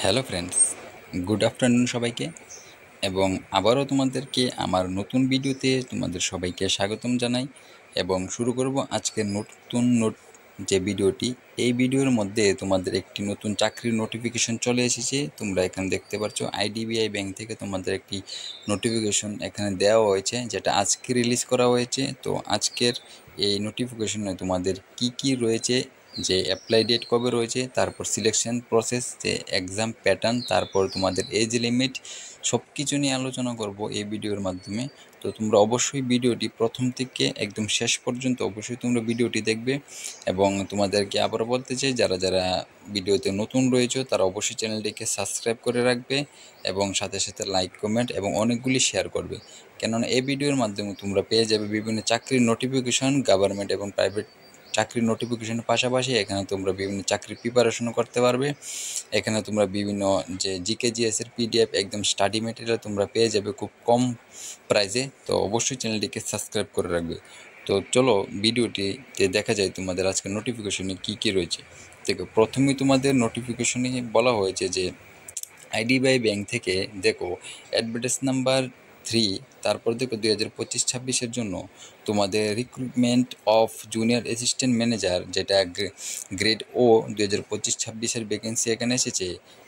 Hello friends, good afternoon সবাইকে। এবং আবারও তোমাদেরকে আমার নতুন ভিডিওতে তোমাদের সবাইকে স্বাগতম জানাই এবং শুরু করব আজকের নতুন যে ভিডিওটি। এই ভিডিওর মধ্যে তোমাদের একটি নতুন চাকরির নোটিফিকেশন চলে এসেছে। তোমরা এখানে দেখতে পাচ্ছ আইডিবিআই ব্যাংক থেকে তোমাদের একটি নোটিফিকেশন এখানে দেওয়া হয়েছে, যেটা আজকে রিলিজ করা হয়েছে। তো আজকের এই নোটিফিকেশনে তোমাদের কি কি রয়েছে, যে অ্যাপ্লাই ডেট কবে রয়েছে, তারপর সিলেকশন প্রসেস, যে এক্সাম প্যাটার্ন, তারপর তোমাদের এজ লিমিট, সব কিছু নিয়ে আলোচনা করব এই ভিডিওর মাধ্যমে। তো তোমরা অবশ্যই ভিডিওটি প্রথম থেকে একদম শেষ পর্যন্ত অবশ্যই তোমরা ভিডিওটি দেখবে। এবং তোমাদেরকে আবারও বলতে চাই, যারা যারা ভিডিওতে নতুন রয়েছে তারা অবশ্যই চ্যানেলটিকে সাবস্ক্রাইব করে রাখবে এবং সাথে সাথে লাইক কমেন্ট এবং অনেকগুলি শেয়ার করবে। কেননা এই ভিডিওর মাধ্যমে তোমরা পেয়ে যাবে বিভিন্ন চাকরির নোটিফিকেশন, গভর্নমেন্ট এবং প্রাইভেট চাকরির নোটিফিকেশনের পাশাপাশি এখানে তোমরা বিভিন্ন চাকরির প্রিপারেশনও করতে পারবে। এখানে তোমরা বিভিন্ন যে জিকে জিএসের পিডিএফ একদম স্টাডি মেটেরিয়াল তোমরা পেয়ে যাবে খুব কম প্রাইসে। তো অবশ্যই চ্যানেলটিকে সাবস্ক্রাইব করে রাখবে। তো চলো ভিডিওটিতে দেখা যায় তোমাদের আজকে নোটিফিকেশনে কী কী রয়েছে। দেখো, প্রথমেই তোমাদের নোটিফিকেশনে বলা হয়েছে যে আইডিবিআই ব্যাংক থেকে দেখো অ্যাডভার্টাইজ নাম্বার 3, তারপর দেখো 2025-26 জন্য তোমাদের recruitment of junior assistant manager, যেটা গ্রেড ও 2025-26 ভ্যাকেন্সি এখানে এসেছে।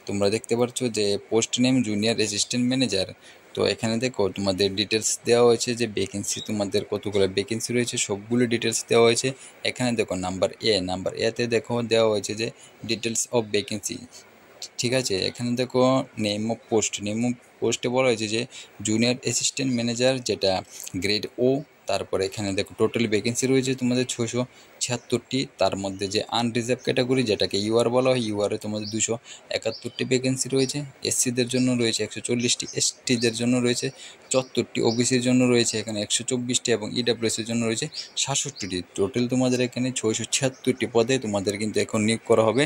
তোমরা দেখতে পাচ্ছ যে post name junior assistant manager. তো এখানে দেখো তোমাদের ডিটেলস দেওয়া হয়েছে, যে ভ্যাকেন্সি তোমাদের কতগুলো ভ্যাকেন্সি রয়েছে সবগুলো ডিটেলস দেওয়া হয়েছে। এখানে দেখো নাম্বার এতে দেখো দেওয়া হয়েছে যে ডিটেলস অফ ভ্যাকেন্সি। ঠিক আছে, এখানে দেখো নেম অফ পোস্টে বলা হয়েছে যে জুনিয়র অ্যাসিস্ট্যান্ট ম্যানেজার, যেটা গ্রেড ও। তারপরে এখানে দেখো টোটাল ভ্যাকেন্সি রয়েছে তোমাদের 676টি। তার মধ্যে যে আনরিজার্ভ ক্যাটাগরি, যেটাকে ইউআর বলা হয়, ইউআরে তোমাদের 271টি ভ্যাকেন্সি রয়েছে। এসসিদের জন্য রয়েছে 140টি, এসটিদের জন্য রয়েছে 74টি, ওবিসির জন্য রয়েছে এখানে 124টি এবং ইডাব্লিউএসের জন্য রয়েছে 67টি। টোটাল তোমাদের এখানে 676টি পদে তোমাদের কিন্তু এখন নিয়োগ করা হবে।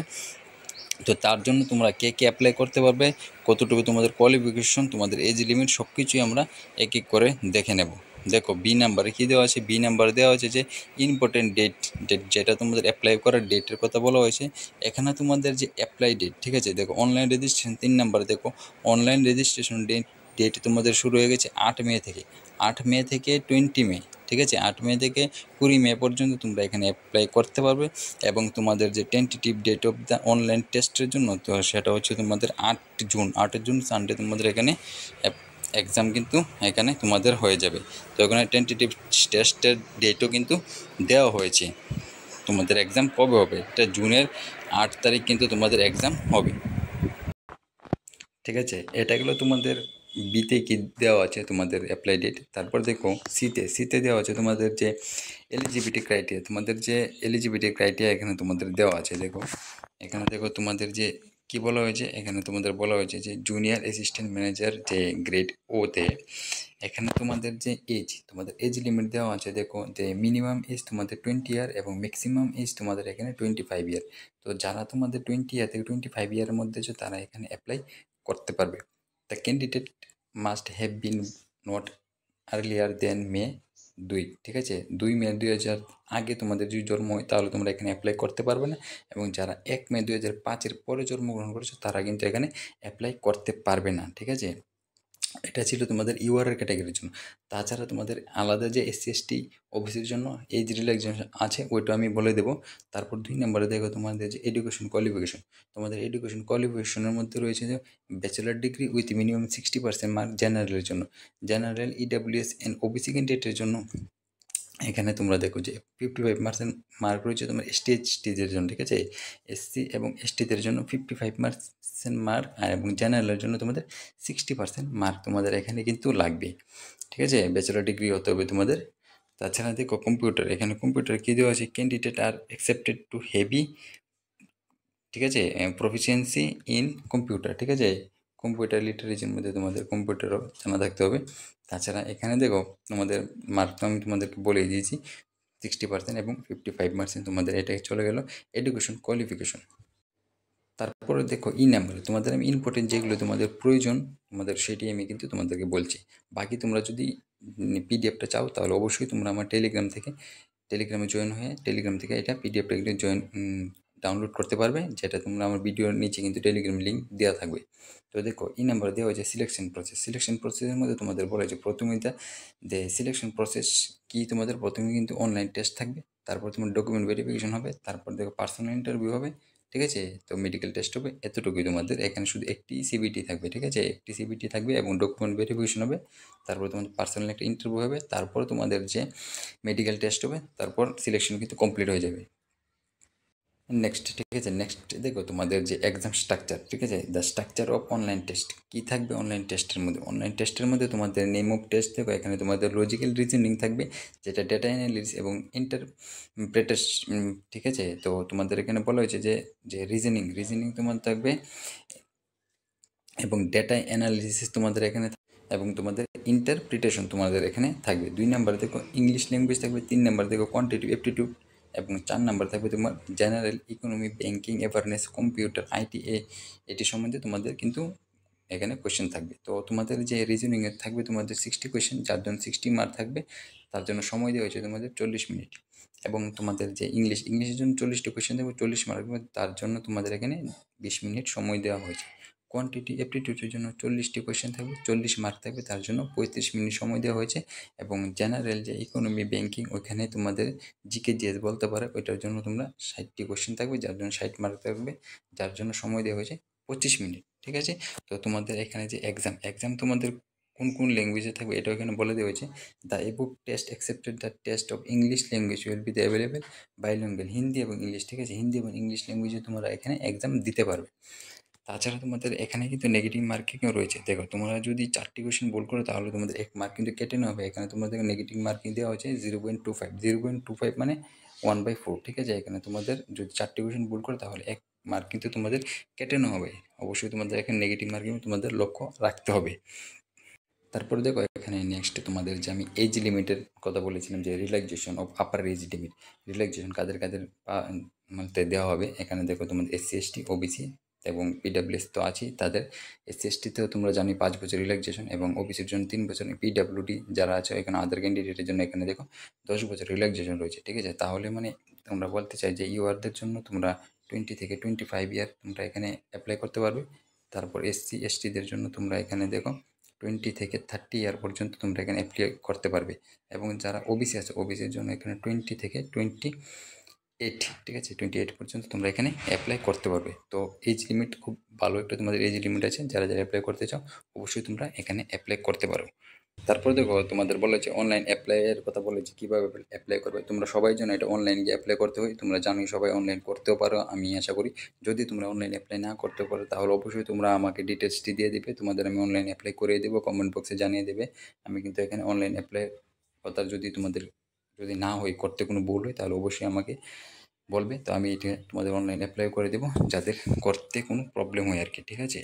তো তার জন্য তোমরা কে কে অ্যাপ্লাই করতে পারবে, কতটুকু তোমাদের কোয়ালিফিকেশন, তোমাদের এজ লিমিট, সব কিছুই আমরা এক এক করে দেখে নেব। দেখো বি নাম্বারে কী দেওয়া আছে, বি নাম্বারে দেওয়া হয়েছে যে ইম্পর্টেন্ট ডেট, যেটা তোমাদের অ্যাপ্লাই করার ডেটের কথা বলা হয়েছে। এখানে তোমাদের যে অ্যাপ্লাই ডেট, ঠিক আছে, দেখো অনলাইন রেজিস্ট্রেশন 3 নাম্বারে দেখো অনলাইন রেজিস্ট্রেশন ডেট তোমাদের শুরু হয়ে গেছে 8 মে থেকে। 8 মে থেকে 20 মে, ঠিক আছে, 8 মে থেকে 20 মে পর্যন্ত তোমরা এখানে অ্যাপ্লাই করতে পারবে। এবং তোমাদের যে tentative date of the online টেস্টের জন্য, তো সেটা হচ্ছে তোমাদের 8 জুন সানডে তোমাদের এখানে এক্সাম কিন্তু এখানে তোমাদের হয়ে যাবে। তো এখানে টেন্টেটিভ টেস্টের ডেটও কিন্তু দেওয়া হয়েছে। তোমাদের এক্সাম কবে হবে, এটা জুনের 8 তারিখ কিন্তু তোমাদের এক্সাম হবে। ঠিক আছে, এটা গেলো তোমাদের বিতে কি দেওয়া আছে তোমাদের অ্যাপ্লাই ডেট। তারপর দেখো সিতে দেওয়া আছে তোমাদের যে এলিজিবিলিটি ক্রাইটেরিয়া, তোমাদের যে এলিজিবিলিটি ক্রাইটেরিয়া এখানে তোমাদের দেওয়া আছে। দেখো এখানে দেখো তোমাদের যে কি বলা হয়েছে, এখানে তোমাদের বলা হয়েছে যে জুনিয়র অ্যাসিস্ট্যান্ট ম্যানেজার যে গ্রেড ওতে এখানে তোমাদের যে তোমাদের এজ লিমিট দেওয়া আছে। দেখো যে মিনিমাম এজ তোমাদের 20 ইয়ার এবং ম্যাক্সিমাম এজ তোমাদের এখানে 25 ইয়ার। তো যারা তোমাদের 20 ইয়ার থেকে 25 ইয়ারের মধ্যে আছে তারা এখানে অ্যাপ্লাই করতে পারবে। The candidate must have been not earlier than May 2, ঠিক আছে, 2 মে 2000 আগে তোমাদের যদি জন্ম হয় তাহলে তোমরা এখানে অ্যাপ্লাই করতে পারবে না। এবং যারা 1 মে 2005 পরে জন্মগ্রহণ করেছো তারা কিন্তু এখানে অ্যাপ্লাই করতে পারবে না। ঠিক আছে, এটা ছিল তোমাদের ইউআরের ক্যাটাগরির জন্য। তাছাড়া তোমাদের আলাদা যে এসসি এসটি ওবিসির জন্য এজ রিল্যাক্সেশন আছে, ওইটা আমি বলে দেবো। তারপর 2 নম্বরে দেখো তোমাদের যে এডুকেশন কোয়ালিফিকেশন, তোমাদের এডুকেশন কোয়ালিফিকেশনের মধ্যে রয়েছে যে bachelor degree with minimum 60% mark জেনারেলের জন্য, জেনারেল ইডাব্লিউএস অ্যান্ড ওবিসি ক্যান্ডিডেটের জন্য এখানে তোমরা দেখো যে 55% মার্ক রয়েছে তোমার এসটিদের জন্য। ঠিক আছে, এসসি এবং এসটিদের জন্য 55% মার্ক, এবং জেনারেলের জন্য তোমাদের 60% মার্ক তোমাদের এখানে কিন্তু লাগবে। ঠিক আছে, ব্যাচেলার ডিগ্রি হতে হবে তোমাদের। তাছাড়া দেখো কম্পিউটার, এখানে কম্পিউটার কী দেওয়া আছে, candidate are accepted to have, ঠিক আছে, প্রফিসিয়েন্সি ইন কম্পিউটার। ঠিক আছে, কম্পিউটার লিটারেচারের মধ্যে তোমাদের কম্পিউটারও জানা থাকতে হবে। তাছাড়া এখানে দেখো তোমাদের মার্ক তো আমি তোমাদেরকে বলেই দিয়েছি, 60% এবং 55% তোমাদের এটাই চলে গেল এডুকেশন কোয়ালিফিকেশন। তারপরে দেখো নাম্বারে তোমাদের আমি ইম্পর্টেন্ট যেগুলো তোমাদের প্রয়োজন তোমাদের সেটি আমি কিন্তু তোমাদেরকে বলছি। বাকি তোমরা যদি পিডিএফটা চাও তাহলে অবশ্যই তোমরা আমার টেলিগ্রামে জয়েন হয়ে টেলিগ্রাম থেকে এটা পিডিএফটা কিন্তু ডাউনলোড করতে পারবে, যেটা তোমরা আমার ভিডিওর নিচে কিন্তু টেলিগ্রাম লিঙ্ক দেওয়া থাকবে। তো দেখো এই নাম্বারে দেওয়া হয়েছে সিলেকশন প্রসেসের মধ্যে তোমাদের বলা হয়েছে প্রথমে সিলেকশন প্রসেস কি, তোমাদের প্রথমে কিন্তু অনলাইন টেস্ট থাকবে, তারপর তোমার ডকুমেন্ট ভেরিফিকেশন হবে, তারপর দেখো পার্সোনাল ইন্টারভিউ হবে, ঠিক আছে, তো মেডিকেল টেস্ট হবে, এতটুকুই তোমাদের এখানে শুধু একটি সিবিটি থাকবে, ঠিক আছে, একটি সিবিটি থাকবে এবং ডকুমেন্ট ভেরিফিকেশন হবে, তারপর তোমাদের পার্সোনাল একটা ইন্টারভিউ হবে, তারপর তোমাদের যে মেডিকেল টেস্ট হবে, তারপর সিলেকশন কিন্তু কমপ্লিট হয়ে যাবে। নেক্সট, ঠিক আছে, নেক্সট দেখো তোমাদের যে এক্সাম স্ট্রাকচার, ঠিক আছে, the structure of online test কী থাকবে অনলাইন টেস্টের মধ্যে তোমাদের নেম অফ টেস্ট দেখো, এখানে তোমাদের লজিক্যাল রিজনিং থাকবে, যেটা ডেটা অ্যানালিসিস এবং ইন্টারপ্রেটেশন, ঠিক আছে, তো তোমাদের এখানে বলা হয়েছে যে যে রিজনিং তোমার থাকবে এবং ডেটা অ্যানালিসিস তোমাদের এখানে এবং তোমাদের ইন্টারপ্রিটেশন তোমাদের এখানে থাকবে। 2 নাম্বার দেখো ইংলিশ ল্যাঙ্গুয়েজ থাকবে, 3 নাম্বার দেখো কোয়ান্টিটিভ অ্যাপটিটিউড এবং 4 নাম্বার থাকবে তোমার general economy, banking awareness, computer, IT, এটি সম্বন্ধে তোমাদের কিন্তু এখানে কোয়েশ্চেন থাকবে। তো তোমাদের যে রিজনিংয়ের থাকবে তোমাদের 60 কোয়েশ্চেন, যার জন্য 60 মার্ক থাকবে, তার জন্য সময় দেওয়া হয়েছে তোমাদের 40 মিনিট। এবং তোমাদের যে ইংলিশের জন্য 40টি কোয়েশ্চেন থাকবে, 40 মার্ক, তার জন্য তোমাদের এখানে 20 মিনিট সময় দেওয়া হয়েছে। কোয়ান্টিটি অ্যাপটিটিউডের জন্য 40টি কোয়েশ্চেন থাকবে, 40 মার্ক থাকবে, তার জন্য 35 মিনিট সময় দেওয়া হয়েছে। এবং জেনারেল যে ইকোনমি, ব্যাঙ্কিং, ওইখানে তোমাদের জিকে জিএস বলতে পারে, ওইটার জন্য তোমরা 60টি কোয়েশ্চেন থাকবে, যার জন্য 60 মার্ক থাকবে, যার জন্য সময় দেওয়া হয়েছে 25 মিনিট, ঠিক আছে। তো তোমাদের এখানে যে এক্সাম তোমাদের কোন কোন ল্যাঙ্গুয়েজে থাকবে এটাও এখানে বলে দেওয়া হয়েছে। The ebook test accepted the test of English language will be available bilingual, Hindi এবং ইংলিশ, ঠিক আছে, হিন্দি এবং ইংলিশ ল্যাঙ্গুয়েজে তোমরা এখানে এক্সাম দিতে পারবে। তাছাড়া তোমাদের এখানে কিন্তু নেগেটিভ মার্কিংও রয়েছে। দেখো তোমরা যদি 4টি কোয়েশ্চেন ভুল করো তাহলে তোমাদের 1 মার্ক কিন্তু কেটে নেওয়া হবে। এখানে তোমাদের নেগেটিভ মার্কিং দেওয়া হয়েছে 0.25 মানে 1/4, ঠিক আছে। এখানে তোমাদের যদি 4টি কোয়েশ্চেন ভুল করো তাহলে 1 মার্ক কিন্তু তোমাদের কেটে নেওয়া হবে। অবশ্যই তোমাদের এখানে নেগেটিভ মার্কিং তোমাদের লক্ষ্য রাখতে হবে। তারপরে দেখো এখানে নেক্সট তোমাদের যে আমি এজ লিমিটের কথা বলেছিলাম, যে relaxation of upper age limit, relaxation কাদের কাদের মধ্যে দেওয়া হবে। এখানে দেখো তোমাদের এসসি এসটি ওবিসি এবং পিডাব্লিউএস তো আছেই, তাদের এসসি এসটিতেও তোমরা জানি 5 বছর রিল্যাক্সেশন এবং ওবিসির জন্য 3 বছর, পিডাব্লিউডি যারা আছে এখানে আদার ক্যান্ডিডেটের জন্য এখানে দেখো 10 বছর রিল্যাক্সেশন রয়েছে, ঠিক আছে। তাহলে মানে তোমরা বলতে চাই যে ইউআরদের জন্য তোমরা 20 থেকে 25 ইয়ার তোমরা এখানে অ্যাপ্লাই করতে পারবে। তারপর এসসি এসটিদের জন্য তোমরা এখানে দেখো 20 থেকে 30 ইয়ার পর্যন্ত তোমরা এখানে অ্যাপ্লাই করতে পারবে। এবং যারা ওবিসি আছে ওবিসির জন্য এখানে 20 থেকে 28, ঠিক আছে, 28 পর্যন্ত তোমরা এখানে অ্যাপ্লাই করতে পারবে। তো এজ লিমিট খুব ভালো একটা তোমাদের এজ লিমিট আছে, যারা যারা অ্যাপ্লাই করতে চাও অবশ্যই তোমরা এখানে অ্যাপ্লাই করতে পারো। তারপর দেখো তোমাদের বলেছে অনলাইন অ্যাপ্লাইয়ের কথা বলেছে, কীভাবে অ্যাপ্লাই করবে। তোমরা সবাই জানো এটা অনলাইন গিয়ে অ্যাপ্লাই করতে হয়, তোমরা জানোই সবাই অনলাইন করতেও পারো আমি আশা করি। যদি তোমরা অনলাইন অ্যাপ্লাই না করতে পারো তাহলে অবশ্যই তোমরা আমাকে ডিটেলসটি দিয়ে দিবে, তোমাদের আমি অনলাইন অ্যাপ্লাই করে দেবো, কমেন্ট বক্সে জানিয়ে দেবে। আমি কিন্তু এখানে অনলাইন অ্যাপ্লাই কথা যদি তোমাদের যদি না হয়, করতে কোনো ভুল হয়, তাহলে অবশ্যই আমাকে বলবে, তো আমি এটা তোমাদের অনলাইন অ্যাপ্লাই করে দেবো, যাদের করতে কোনো প্রবলেম হয় আর কি, ঠিক আছে।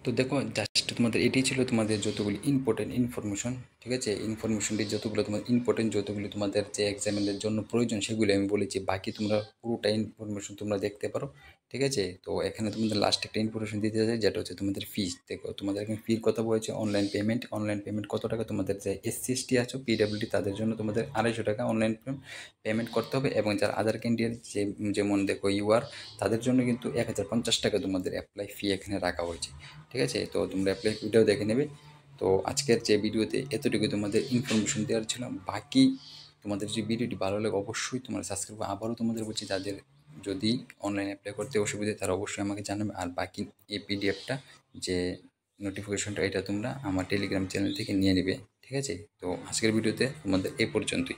তো দেখো জাস্ট তোমাদের এটাই ছিল তোমাদের যতগুলি ইম্পর্টেন্ট ইনফরমেশন, ঠিক আছে, ইনফরমেশনটি যতগুলো তোমার ইম্পর্টেন্ট, যতগুলো তোমাদের যে এক্সামের জন্য প্রয়োজন সেগুলো আমি বলেছি, বাকি তোমরা পুরোটা ইনফরমেশন তোমরা দেখতে পারো, ঠিক আছে। তো এখানে তোমাদের লাস্ট একটা ইনফরমেশন দিতে চাই, যেটা হচ্ছে তোমাদের ফিস। দেখো তোমাদের এখানে ফির কথা বলেছে, অনলাইন পেমেন্ট কত টাকা, তোমাদের যে এসসি এসটি আছো পিডাব্লিউডি তাদের জন্য তোমাদের 250 টাকা অনলাইন পেমেন্ট করতে হবে। এবং যারা আদার ক্যান্ডিডেট যেমন দেখো ইউআর, তাদের জন্য কিন্তু 1050 টাকা তোমাদের অ্যাপ্লাই ফি এখানে রাখা হয়েছে, ঠিক আছে। তো তোমরা অ্যাপ্লাই ফিটাও দেখে নেবে। তো আজকের যে ভিডিওতে এতটুকু তোমাদের ইনফরমেশন দেওয়ার ছিল। বাকি তোমাদের যে ভিডিওটি ভালো লাগে অবশ্যই তোমরা সাবস্ক্রাইব করবে। আবারও তোমাদের বলছি, যাদের যদি অনলাইন অ্যাপ্লাই করতে অসুবিধা তারা অবশ্যই আমাকে জানাবে। আর বাকি এই পিডিএফটা যে নোটিফিকেশনটা এটা তোমরা আমার টেলিগ্রাম চ্যানেল থেকে নিয়ে নেবে, ঠিক আছে। তো আজকের ভিডিওতে তোমাদের এই পর্যন্তই।